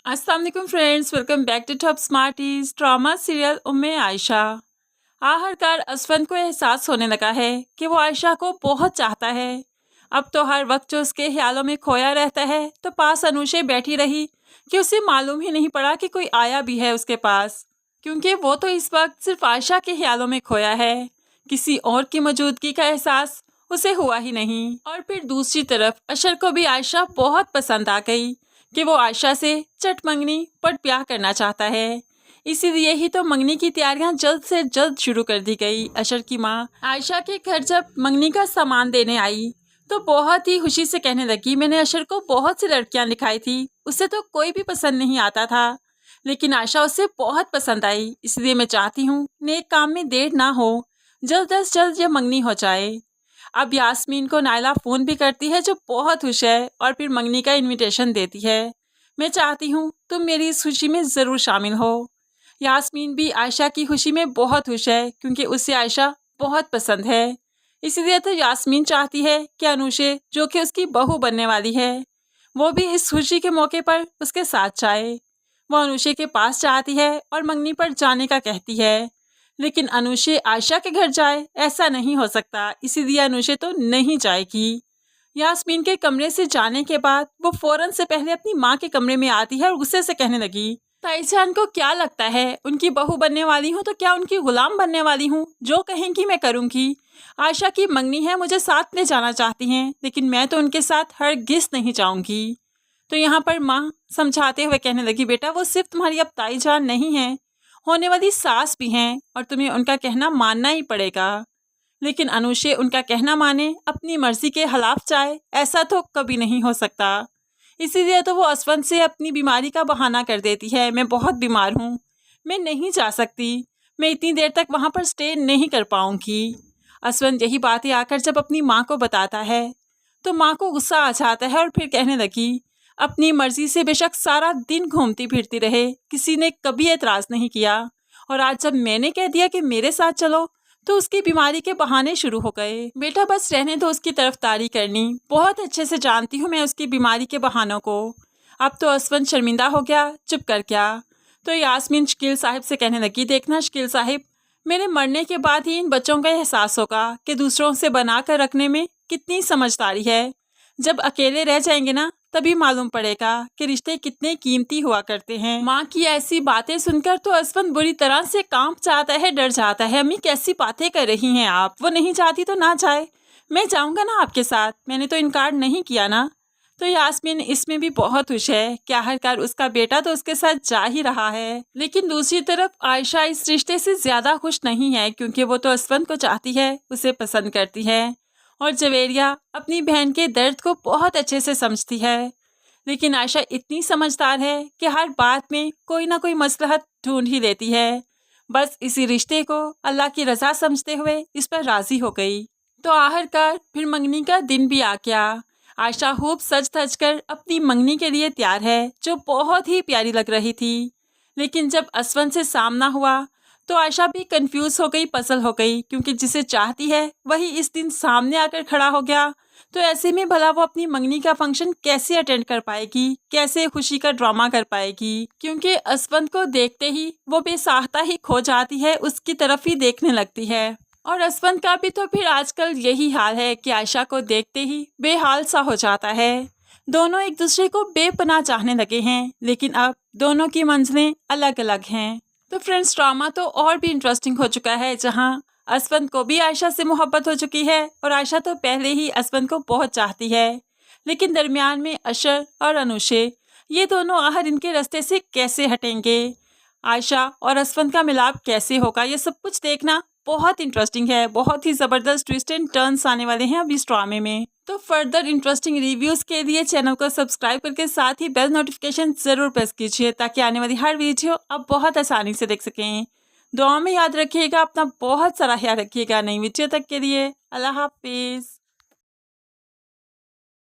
अस्सलाम वालेकुम friends, welcome back to top smarties drama serial Umme Ayesha. आखिरकार असफंद को एहसास होने लगा है कि वो आयशा को बहुत चाहता है। अब तो हर वक्त जो उसके ख्यालों में खोया रहता है तो पास अनुशे बैठी रही कि उसे मालूम ही नहीं पड़ा कि कोई आया भी है उसके पास, क्योंकि वो तो इस वक्त सिर्फ आयशा के ख्यालों में खोया है। किसी और की मौजूदगी का एहसास उसे हुआ ही नहीं। और फिर दूसरी तरफ अशर को भी आयशा बहुत पसंद आ गई कि वो आयशा से चट मंगनी पर ब्याह करना चाहता है। इसीलिए ही तो मंगनी की तैयारियां जल्द से जल्द शुरू कर दी गई। अशर की माँ आयशा के घर जब मंगनी का सामान देने आई तो बहुत ही खुशी से कहने लगी, मैंने अशर को बहुत सी लड़कियां दिखाई थी, उसे तो कोई भी पसंद नहीं आता था, लेकिन आयशा उसे बहुत पसंद आई। इसलिए मैं चाहती हूँ नेक काम में देर ना हो, जल्द अज जल्द ये मंगनी हो जाए। अब यास्मीन को नायला फ़ोन भी करती है जो बहुत खुश है और फिर मंगनी का इनविटेशन देती है। मैं चाहती हूँ तुम मेरी इस खुशी में ज़रूर शामिल हो। यास्मीन भी आयशा की खुशी में बहुत खुश है क्योंकि उसे आयशा बहुत पसंद है। इसलिए तो यास्मीन चाहती है कि अनुशे जो कि उसकी बहू बनने वाली है वो भी इस खुशी के मौके पर उसके साथ जाए। वो अनुशे के पास जाती है और मंगनी पर जाने का कहती है, लेकिन अनुशे आयशा के घर जाए ऐसा नहीं हो सकता, इसीलिए अनुशे तो नहीं जाएगी। यास्मीन के कमरे से जाने के बाद वो फौरन से पहले अपनी माँ के कमरे में आती है और गुस्से से कहने लगी, ताईजान को क्या लगता है उनकी बहू बनने वाली हूँ तो क्या उनकी गुलाम बनने वाली हूँ? जो कहेंगी मैं करूँगी। आयशा की मंगनी है, मुझे साथ ले जाना चाहती हैं, लेकिन मैं तो उनके साथ हरगिज़ नहीं जाऊँगी। तो यहाँ पर माँ समझाते हुए कहने लगी, बेटा वो सिर्फ तुम्हारी अब ताईजान नहीं है, होने वाली सास भी हैं और तुम्हें उनका कहना मानना ही पड़ेगा। लेकिन अनुशे उनका कहना माने, अपनी मर्जी के खिलाफ जाए, ऐसा तो कभी नहीं हो सकता। इसीलिए तो वो असफंद से अपनी बीमारी का बहाना कर देती है, मैं बहुत बीमार हूँ, मैं नहीं जा सकती, मैं इतनी देर तक वहाँ पर स्टे नहीं कर पाऊँगी। असफंद यही बातें आकर जब अपनी माँ को बताता है तो माँ को गुस्सा आ जाता है और फिर कहने लगी, अपनी मर्जी से बेशक सारा दिन घूमती फिरती रहे, किसी ने कभी एतराज़ नहीं किया, और आज जब मैंने कह दिया कि मेरे साथ चलो तो उसकी बीमारी के बहाने शुरू हो गए। बेटा बस रहने दो उसकी तरफदारी करनी, बहुत अच्छे से जानती हूँ मैं उसकी बीमारी के बहानों को। अब तो असफंद शर्मिंदा हो गया, चुप कर गया। तो यास्मीन शकील साहिब से कहने लगी, देखना शकील साहिब, मेरे मरने के बाद ही इन बच्चों का एहसास होगा कि दूसरों से बना कर रखने में कितनी समझदारी है। जब अकेले रह जाएंगे ना तभी मालूम पड़ेगा कि रिश्ते कितने कीमती हुआ करते हैं। माँ की ऐसी बातें सुनकर तो असफंद बुरी तरह से कांप जाता है, डर जाता है। अम्मी कैसी बातें कर रही हैं आप, वो नहीं चाहती तो ना जाए, मैं जाऊंगा ना आपके साथ, मैंने तो इनकार नहीं किया ना। तो यास्मीन इसमें भी बहुत खुश है कि आखिरकार उसका बेटा तो उसके साथ जा ही रहा है। लेकिन दूसरी तरफ आयशा इस रिश्ते से ज्यादा खुश नहीं है क्योंकि वो तो असफंद को चाहती है, उसे पसंद करती है, और जवेरिया अपनी बहन के दर्द को बहुत अच्छे से समझती है। लेकिन आयशा इतनी समझदार है कि हर बात में कोई ना कोई मसलहत ढूंढ ही लेती है। बस इसी रिश्ते को अल्लाह की रजा समझते हुए इस पर राजी हो गई। तो आखिरकार फिर मंगनी का दिन भी आ गया। आयशा खूब सज धज कर अपनी मंगनी के लिए तैयार है जो बहुत ही प्यारी लग रही थी। लेकिन जब असफंद से सामना हुआ तो आयशा भी कंफ्यूज हो गई, पजल हो गई, क्योंकि जिसे चाहती है वही इस दिन सामने आकर खड़ा हो गया। तो ऐसे में भला वो अपनी मंगनी का फंक्शन कैसे अटेंड कर पाएगी, कैसे खुशी का ड्रामा कर पाएगी, क्योंकि असफंद को देखते ही वो बेसाख्ता ही खो जाती है, उसकी तरफ ही देखने लगती है। और असफंद का भी तो फिर आजकल यही हाल है कि आयशा को देखते ही बेहाल सा हो जाता है। दोनों एक दूसरे को बेपनाह चाहने लगे हैं, लेकिन अब दोनों की मंजिलें अलग अलग हैं। तो फ्रेंड्स ड्रामा तो और भी इंटरेस्टिंग हो चुका है, जहां असफंद को भी आयशा से मोहब्बत हो चुकी है और आयशा तो पहले ही असफंद को बहुत चाहती है। लेकिन दरमियान में अशर और अनुशे, ये दोनों आखिर इनके रास्ते से कैसे हटेंगे, आयशा और असफंद का मिलाप कैसे होगा, ये सब कुछ देखना बहुत इंटरेस्टिंग है। बहुत ही ज़बरदस्त ट्विस्ट एंड टर्न्स आने वाले हैं अब इस ड्रामे में। तो फर्दर इंटरेस्टिंग रिव्यूज़ के लिए चैनल को सब्सक्राइब करके साथ ही बेल नोटिफिकेशन ज़रूर प्रेस कीजिए ताकि आने वाली हर वीडियो आप बहुत आसानी से देख सकें। दुआ में याद रखिएगा, अपना बहुत सारा ख्याल रखिएगा। नई वीडियो तक के लिए अल्लाह हाफिज़।